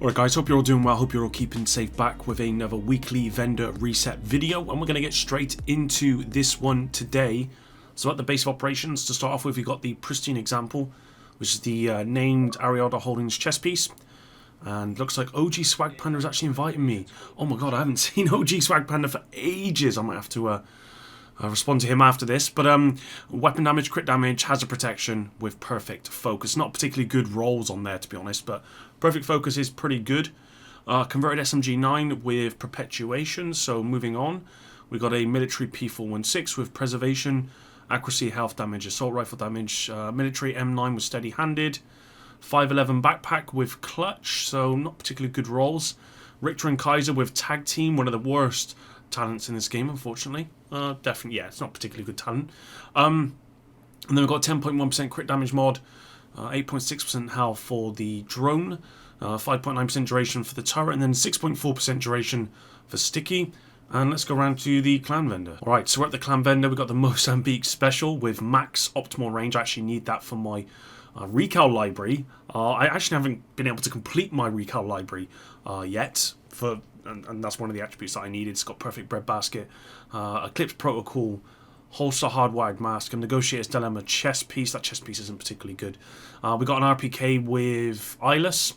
Alright guys, hope you're all doing well, hope you're all keeping safe, back with another weekly vendor reset video, and we're going to get straight into this one today. So at the base of operations, to start off with, we've got the pristine example, which is the named Ariada Holdings chess piece. And looks like OG Swag Panda is actually inviting me. Oh my god, I haven't seen OG Swag Panda for ages. I might have to respond to him after this. But weapon damage, crit damage, hazard protection with perfect focus. Not particularly good rolls on there, to be honest, but perfect focus is pretty good. Converted SMG 9 with perpetuation. So moving on, we got a military P416 with preservation, accuracy, health damage, assault rifle damage, military M9 with steady-handed, 511 backpack with clutch, so not particularly good rolls. Richter and Kaiser with tag team, one of the worst talents in this game, unfortunately. Definitely, yeah, it's not particularly good talent. And then we've got 10.1% crit damage mod, 8.6% health for the drone, 5.9% duration for the turret, and then 6.4% duration for sticky. And let's go around to the clan vendor. Alright, so we're at the clan vendor. We've got the Mozambique special with max optimal range. I actually need that for my recal library. I actually haven't been able to complete my recal library yet, and that's one of the attributes that I needed. It's got perfect breadbasket, Eclipse Protocol, holster hardwired mask, and Negotiator's Dilemma chess piece. That chess piece isn't particularly good. We got an RPK with Eyeless,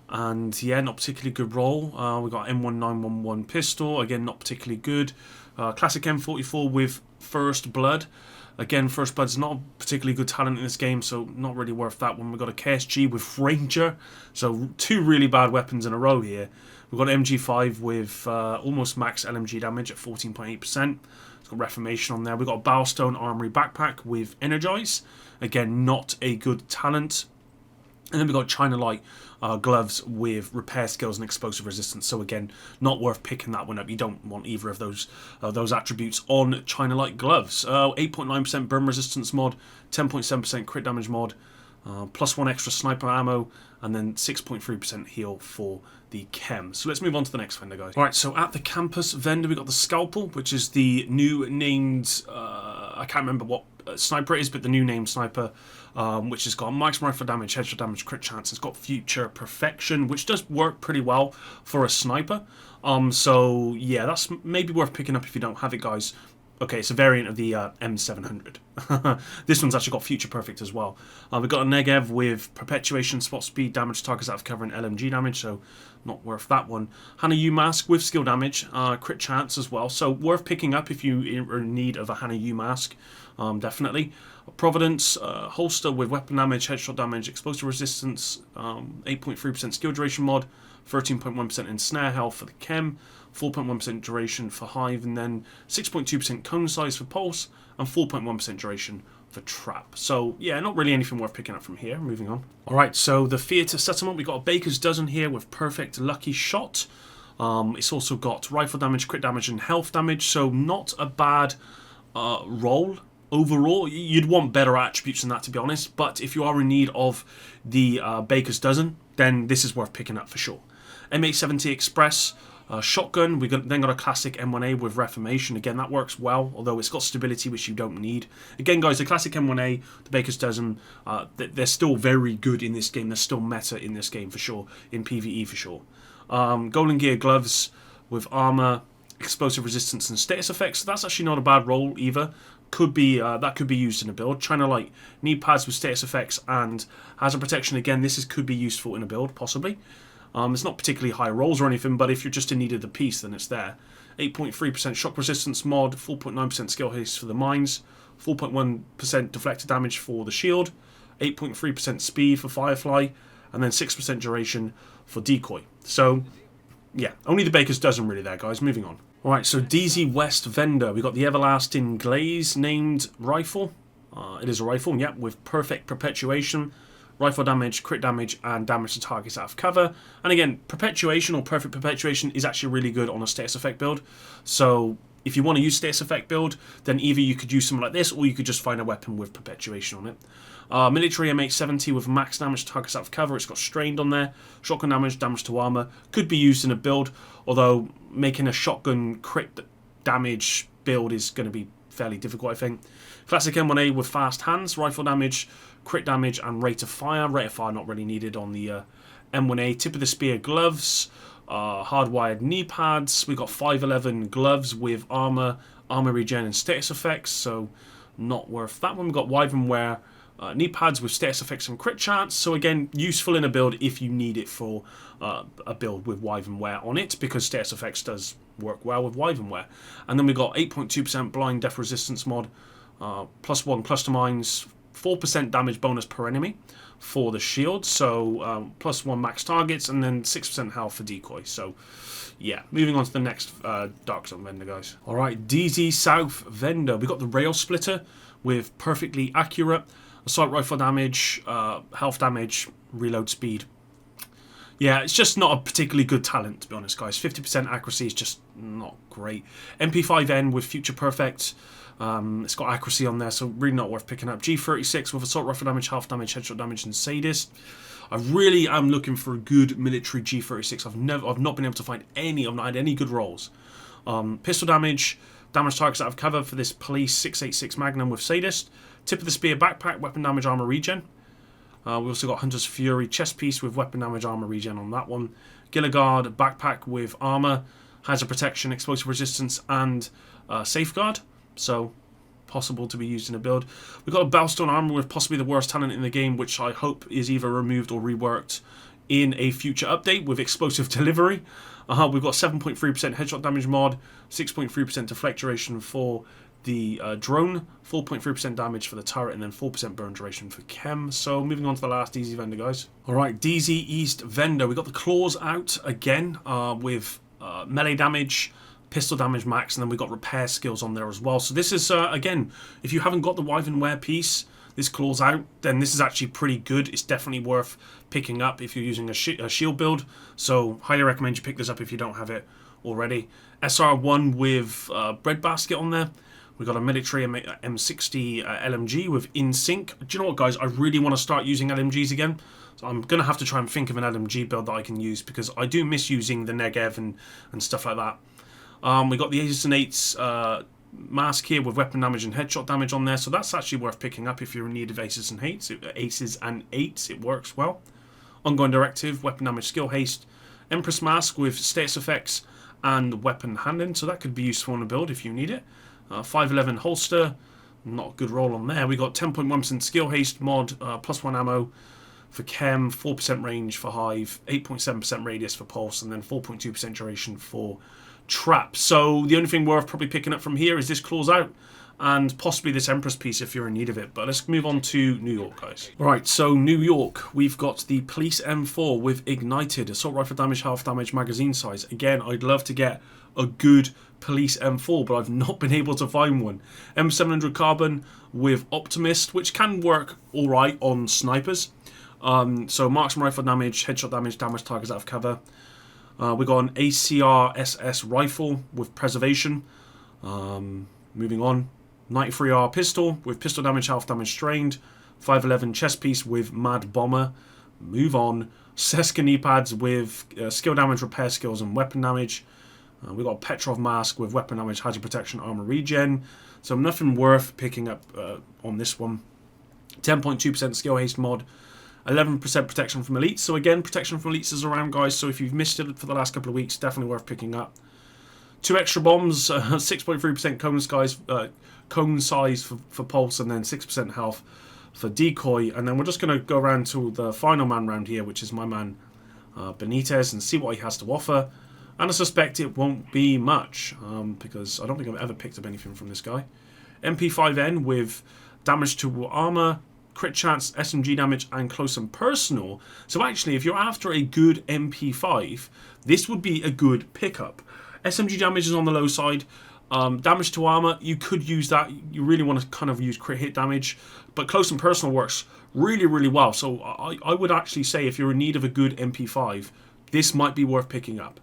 and yeah, not particularly good roll. We got M1911 pistol, again not particularly good. Classic M44 with First Blood. Again, First Blood's not a particularly good talent in this game, so not really worth that one. We've got a KSG with Ranger, so two really bad weapons in a row here. We've got MG5 with almost max LMG damage at 14.8%. It's got Reformation on there. We've got a Bowstone Armory backpack with Energize. Again, not a good talent. And then we've got China Light gloves with repair skills and explosive resistance. So again, not worth picking that one up. You don't want either of those attributes on China Light gloves. 8.9% burn resistance mod, 10.7% crit damage mod, +1 extra sniper ammo, and then 6.3% heal for the chem. So let's move on to the next vendor, guys. Alright, so at the campus vendor, we got the Scalpel, which is the new named, I can't remember what sniper it is, but the new named sniper, which has got max rifle damage, headshot damage, crit chance. It's got future perfection, which does work pretty well for a sniper. So yeah, that's maybe worth picking up if you don't have it, guys. Okay, it's a variant of the M700. This one's actually got future perfect as well. We've got a Negev with perpetuation, spot speed, damage targets out of cover, and LMG damage, so not worth that one. Hana U mask with skill damage, crit chance as well, so worth picking up if you are in need of a Hana U mask, definitely. Providence holster with weapon damage, headshot damage, explosive resistance, 8.3% skill duration mod, 13.1% in snare health for the chem, 4.1% duration for hive, and then 6.2% cone size for pulse, and 4.1% duration for trap. So yeah, not really anything worth picking up from here. Moving on. Alright, so the theatre settlement, we got a Baker's dozen here with perfect lucky shot. It's also got rifle damage, crit damage, and health damage, so not a bad roll. Overall, you'd want better attributes than that, to be honest, but if you are in need of the Baker's dozen, then this is worth picking up for sure. M870 Express, shotgun, then got a classic M1A with Reformation. Again, that works well, although it's got stability, which you don't need. Again, guys, the classic M1A, the Baker's dozen, they're still very good in this game. They're still meta in this game for sure, in PvE for sure. Golden Gear gloves with armor, explosive resistance, and status effects. So that's actually not a bad roll either. That could be used in a build. China Light knee pads with status effects and hazard protection. Again, this could be useful in a build, possibly. It's not particularly high rolls or anything, but if you're just in need of the piece, then it's there. 8.3% shock resistance mod, 4.9% skill haste for the mines, 4.1% deflector damage for the shield, 8.3% speed for Firefly, and then 6% duration for decoy. So yeah, only the Baker's dozen really there, guys. Moving on. Alright, so DZ West vendor. We got the Everlasting Glaze named rifle. It is a rifle, yep, with perfect perpetuation, rifle damage, crit damage, and damage to targets out of cover. And again, perpetuation or perfect perpetuation is actually really good on a status effect build. So if you want to use status effect build, then either you could use something like this, or you could just find a weapon with perpetuation on it. Military M870 with max damage to targets out of cover. It's got strained on there. Shotgun damage, damage to armor. Could be used in a build, although making a shotgun crit damage build is going to be fairly difficult, I think. Classic M1A with fast hands, rifle damage, crit damage, and rate of fire. Rate of fire not really needed on the M1A tip of the spear gloves, hardwired knee pads. We got 511 gloves with armor regen and status effects, so not worth that one. We got wyvern wear knee pads with status effects and crit chance, so again useful in a build if you need it for a build with wyvern wear on it, because status effects does work well with wyvern wear. And then we got 8.2% blind death resistance mod, +1 cluster mines, 4% damage bonus per enemy for the shield, so +1 max targets, and then 6% health for decoy. So yeah, moving on to the next Dark Zone vendor, guys. Alright, DZ South vendor. We got the rail splitter with perfectly accurate assault rifle damage, health damage, reload speed. Yeah, it's just not a particularly good talent, to be honest, guys. 50% accuracy is just not great. MP5N with Future Perfect. It's got accuracy on there, so really not worth picking up. G36 with assault rifle damage, health damage, headshot damage, and sadist. I really am looking for a good military G36. I've not been able to find any. I've not had any good rolls. Pistol damage targets out of cover for this police 686 Magnum with sadist. Tip of the spear backpack, weapon damage, armor regen. We also got Hunter's Fury chest piece with weapon damage, armor regen on that one. Gilligard backpack with armor, hazard protection, explosive resistance, and safeguard. So possible to be used in a build. We've got a Bellstone armor with possibly the worst talent in the game, which I hope is either removed or reworked in a future update with explosive delivery. We've got 7.3% headshot damage mod, 6.3% deflect duration for the drone, 4.3% damage for the turret, and then 4% burn duration for chem. So moving on to the last DZ vendor, guys. Alright, DZ East vendor. We got the claws out again with melee damage, pistol damage max, and then we got repair skills on there as well. So this is, again, if you haven't got the wyvern wear piece, this claws out, then this is actually pretty good. It's definitely worth picking up if you're using a shield build. So highly recommend you pick this up if you don't have it already. SR1 with breadbasket on there. We've got a military M60 LMG with in sync. Do you know what, guys? I really want to start using LMGs again. So I'm going to have to try and think of an LMG build that I can use, because I do miss using the Negev and stuff like that. We got the Aces and Eights mask here with weapon damage and headshot damage on there. So that's actually worth picking up if you're in need of Aces and Eights. It works well. Ongoing Directive, weapon damage, skill haste. Empress mask with status effects and weapon handling. So that could be useful in a build if you need it. 511 holster, not a good roll on there. We got 10.1% skill haste mod, +1 ammo for chem, 4% range for hive, 8.7% radius for pulse, and then 4.2% duration for trap. So the only thing worth probably picking up from here is this claws out, and possibly this Empress piece if you're in need of it. But let's move on to New York, guys. Right, so New York, we've got the Police M4 with ignited, assault rifle damage, half damage, magazine size. Again, I'd love to get a good Police M4, but I've not been able to find one. M700 carbon with optimist, which can work alright on snipers. So marksman rifle damage, headshot damage, damage targets out of cover. We got an ACR SS rifle with preservation. Moving on, 93R pistol with pistol damage, half damage strained. 511 chest piece with mad bomber. Move on. Seska knee pads with skill damage, repair skills, and weapon damage. We got a Petrov mask with weapon damage, hazard protection, armor regen. So nothing worth picking up on this one. 10.2% skill haste mod. 11% protection from elites. So again, protection from elites is around, guys. So if you've missed it for the last couple of weeks, definitely worth picking up. 2 extra bombs, 6.3% cone size for pulse, and then 6% health for decoy. And then we're just going to go around to the final man round here, which is my man Benitez, and see what he has to offer. And I suspect it won't be much, because I don't think I've ever picked up anything from this guy. MP5N with damage to armor, crit chance, SMG damage, and close and personal. So actually, if you're after a good MP5, this would be a good pickup. SMG damage is on the low side. Damage to armor, you could use that. You really want to kind of use crit hit damage, but close and personal works really, really well. So I would actually say if you're in need of a good MP5, this might be worth picking up.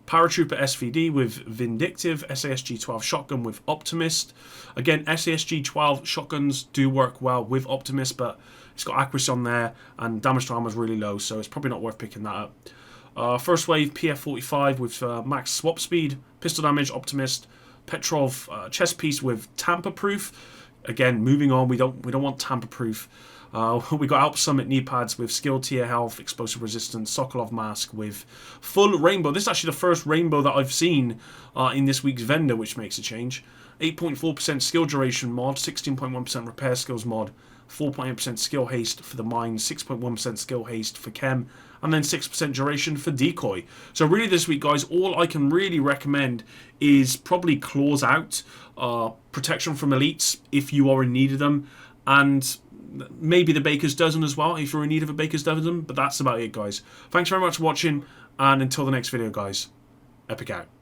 Paratrooper SVD with Vindictive, SASG-12 shotgun with Optimist. Again, SASG-12 shotguns do work well with Optimist, but it's got accuracy on there, and damage to armor is really low, so it's probably not worth picking that up. First wave PF-45 with max swap speed, pistol damage, Optimist. Petrov chest piece with tamper proof. Again, moving on, we don't want tamper proof. We got Alp Summit knee pads with skill tier health, explosive resistance, Sokolov mask with full rainbow. This is actually the first rainbow that I've seen in this week's vendor, which makes a change. 8.4% skill duration mod, 16.1% repair skills mod, 4.8% skill haste for the mine, 6.1% skill haste for chem, and then 6% duration for decoy. So really this week, guys, all I can really recommend is probably claws out, protection from elites if you are in need of them, and maybe the Baker's Dozen as well if you're in need of a Baker's Dozen. But that's about it, guys. Thanks very much for watching, and until the next video, guys, Epic out.